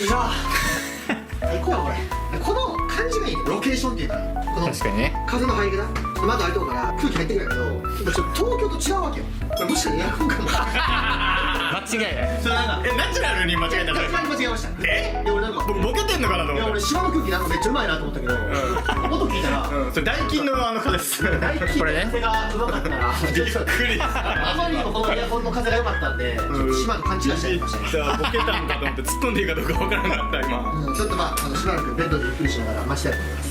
じゃあ行こうよこれ。この感じがいいね、ロケーションっていうかこの確かにね。風の入り方窓開いてるから空気入ってくるんだけど、ちょっと東京と違うわけよ。これもしかしてエアコンかも。間違いない。それなんかナチュラルに間違えた間違えました。で俺なんか僕ボケてんのかなと思っいや俺島の空気なんかめっちゃうまいなと思ったけど、音聞いたらてそれダイキンの風です大気の風がうまかったらびっくりあまりにもこのエアコンの風が良かったんで、ちょっと島と勘違いしちゃいましたね。さあボケたんかと思って突っ込んでいいかどうかわからなかった今ちょっとまあしばらくベッドでゆっくりしながら待ちたいと思います。